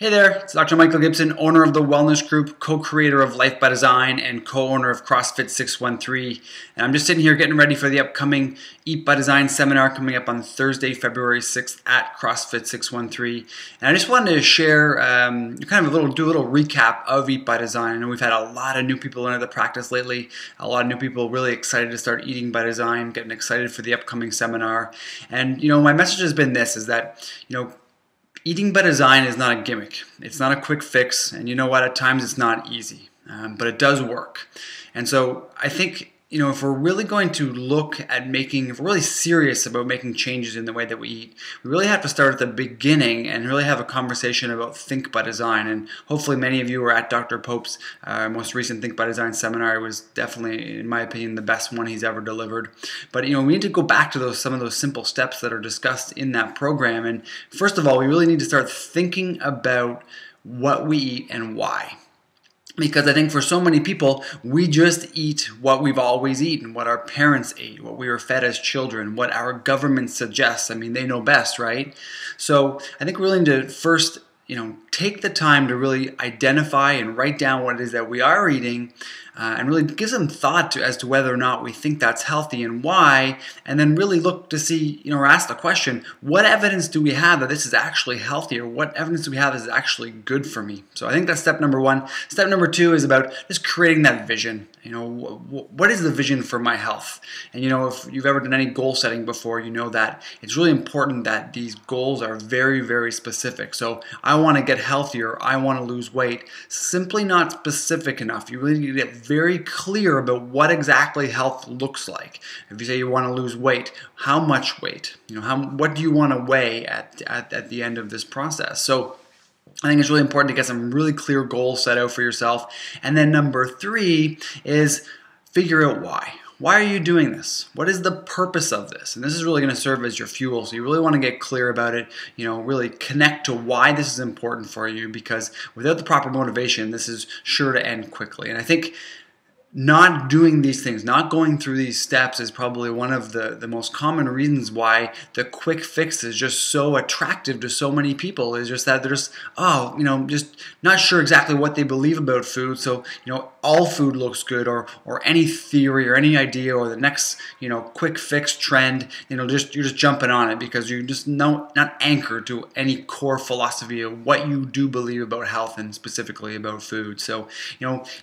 Hey there, it's Dr. Michael Gibson, owner of the Wellness Group, co-creator of Life by Design, and co-owner of CrossFit 613. And I'm just sitting here getting ready for the upcoming Eat by Design seminar coming up on Thursday, February 6th at CrossFit 613. And I just wanted to share do a little recap of Eat by Design. I know we've had a lot of new people into the practice lately, a lot of new people really excited to start eating by design, getting excited for the upcoming seminar. And my message has been this, is that, eating by design is not a gimmick. It's not a quick fix, and you know what? At times it's not easy, but it does work. And so I think, if we're really going to if we're really serious about making changes in the way that we eat, we really have to start at the beginning and really have a conversation about Think by Design. And hopefully many of you were at Dr. Pope's most recent Think by Design seminar. It was definitely, in my opinion, the best one he's ever delivered. But we need to go back to some of those simple steps that are discussed in that program. And first of all, we really need to start thinking about what we eat and why. Because I think for so many people, we just eat what we've always eaten, what our parents ate, what we were fed as children, what our government suggests. I mean, they know best, right? So I think we really need to first, take the time to really identify and write down what it is that we are eating, and really give some thought as to whether or not we think that's healthy and why, and then really look to see, or ask the question, what evidence do we have that this is actually healthy, or what evidence do we have that is actually good for me? So I think that's step number one. Step number two is about just creating that vision. What is the vision for my health? And if you've ever done any goal setting before, you know that it's really important that these goals are very, very specific. So I want to get healthier, I want to lose weight, simply not specific enough. You really need to get very clear about what exactly health looks like. If you say you want to lose weight, how much weight? What do you want to weigh at the end of this process? So I think it's really important to get some really clear goals set out for yourself. And then number three is figure out why. Why are you doing this? What is the purpose of this? And this is really going to serve as your fuel. So you really want to get clear about it, really connect to why this is important for you, because without the proper motivation, this is sure to end quickly. And I think not doing these things, not going through these steps is probably one of the most common reasons why the quick fix is just so attractive to so many people, is just that they're just not sure exactly what they believe about food. So, all food looks good, or any theory or any idea or the next, quick fix trend, you're just jumping on it because you're just not anchored to any core philosophy of what you do believe about health and specifically about food. So,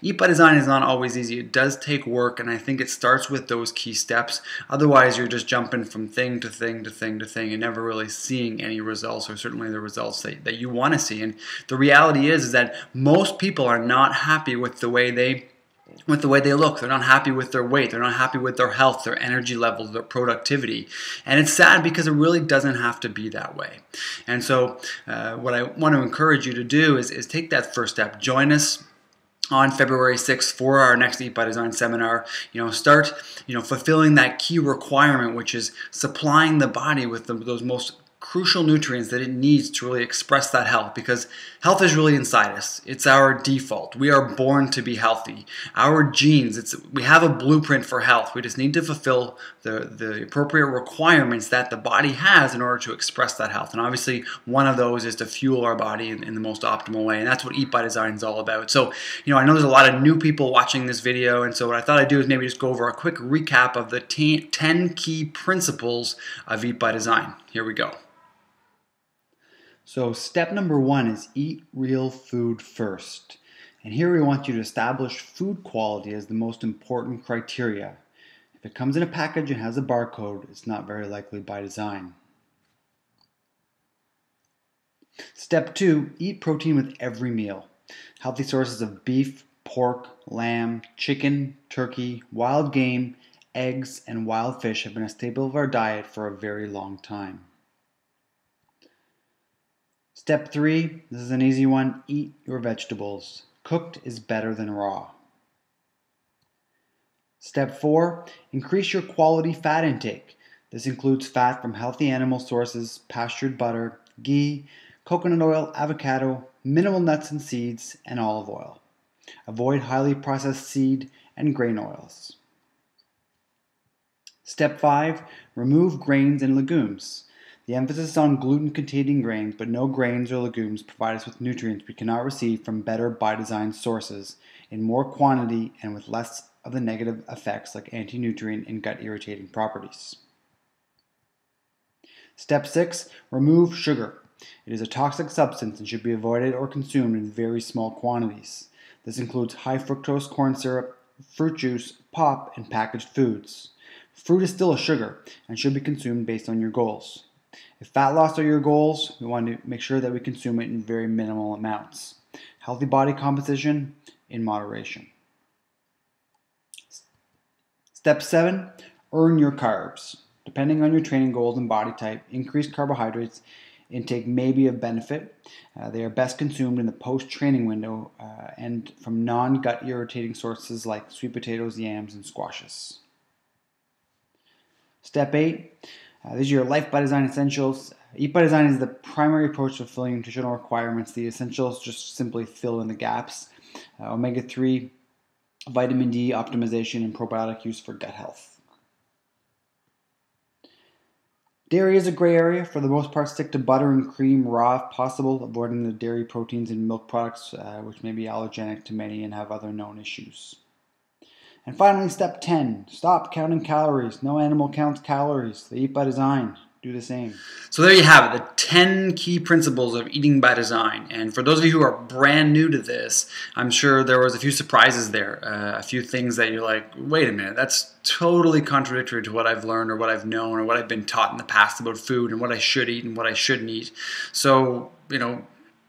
Eat by Design is not always easy. It does take work, and I think it starts with those key steps. Otherwise, you're just jumping from thing to thing to thing to thing and never really seeing any results, or certainly the results that you want to see. And the reality is that most people are not happy with the way they look. They're not happy with their weight. They're not happy with their health, their energy levels, their productivity. And it's sad because it really doesn't have to be that way. And so what I want to encourage you to do is take that first step. Join us on February 6th for our next Eat by Design seminar. Start fulfilling that key requirement, which is supplying the body with those most crucial nutrients that it needs to really express that health, because health is really inside us. It's our default. We are born to be healthy. Our genes, we have a blueprint for health. We just need to fulfill the appropriate requirements that the body has in order to express that health. And obviously one of those is to fuel our body in the most optimal way. And that's what Eat by Design is all about. So, I know there's a lot of new people watching this video. And so what I thought I'd do is maybe just go over a quick recap of the 10 key principles of Eat by Design. Here we go. So step number one is eat real food first. And here we want you to establish food quality as the most important criteria. If it comes in a package and has a barcode, it's not very likely by design. Step two, eat protein with every meal. Healthy sources of beef, pork, lamb, chicken, turkey, wild game, eggs, and wild fish have been a staple of our diet for a very long time. Step three, this is an easy one, eat your vegetables. Cooked is better than raw. Step four, increase your quality fat intake. This includes fat from healthy animal sources, pastured butter, ghee, coconut oil, avocado, minimal nuts and seeds, and olive oil. Avoid highly processed seed and grain oils. Step 5, remove grains and legumes. The The emphasis is on gluten-containing grains, but no grains or legumes provide us with nutrients we cannot receive from better by design sources in more quantity and with less of the negative effects like anti-nutrient and gut-irritating properties. Step 6. Remove sugar. It is a toxic substance and should be avoided or consumed in very small quantities. This includes high fructose corn syrup, fruit juice, pop, and packaged foods. Fruit is still a sugar and should be consumed based on your goals. If fat loss are your goals, we want to make sure that we consume it in very minimal amounts. Healthy body composition in moderation. Step 7. Earn your carbs. Depending on your training goals and body type, increased carbohydrates intake may be of benefit. They are best consumed in the post-training window and from non-gut irritating sources like sweet potatoes, yams, and squashes. Step 8. These are your Life by Design essentials. Eat by Design is the primary approach to fulfilling nutritional requirements. The essentials just simply fill in the gaps. Omega-3, vitamin D optimization, and probiotic use for gut health. Dairy is a gray area. For the most part, stick to butter and cream raw if possible, avoiding the dairy proteins in milk products, which may be allergenic to many and have other known issues. And finally, step 10, stop counting calories. No animal counts calories. They eat by design. Do the same. So there you have it, the 10 key principles of eating by design. And for those of you who are brand new to this, I'm sure there was a few surprises there, a few things that you're like, wait a minute, that's totally contradictory to what I've learned or what I've known or what I've been taught in the past about food and what I should eat and what I shouldn't eat. So,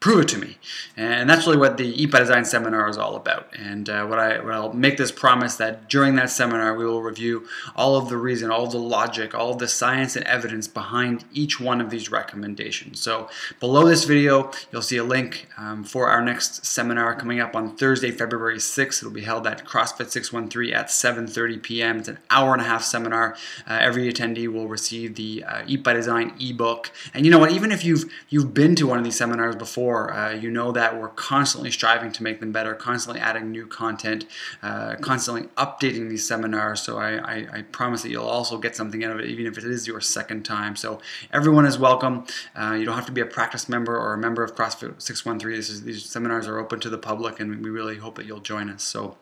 prove it to me. And that's really what the Eat by Design seminar is all about. And I'll make this promise that during that seminar we will review all of the reason, all of the logic, all of the science and evidence behind each one of these recommendations. So below this video you'll see a link for our next seminar coming up on Thursday, February 6th. It'll be held at CrossFit 613 at 7:30 p.m. It's an hour-and-a-half seminar. Every attendee will receive the Eat by Design ebook. And you know what? Even if you've been to one of these seminars before, you know that we're constantly striving to make them better, constantly adding new content, constantly updating these seminars. So I promise that you'll also get something out of it, even if it is your second time. So everyone is welcome. You don't have to be a practice member or a member of CrossFit 613. These seminars are open to the public, and we really hope that you'll join us. So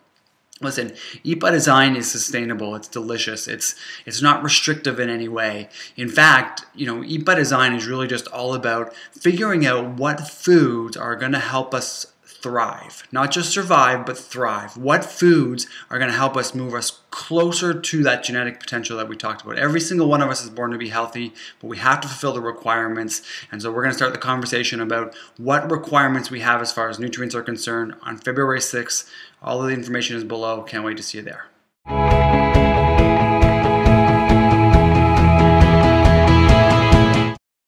listen, Eat by Design is sustainable. It's delicious. It's not restrictive in any way. In fact, Eat by Design is really just all about figuring out what foods are going to help us thrive. Not just survive, but thrive. What foods are going to help us move us closer to that genetic potential that we talked about. Every single one of us is born to be healthy, but we have to fulfill the requirements. And so we're going to start the conversation about what requirements we have as far as nutrients are concerned on February 6th. All of the information is below. Can't wait to see you there.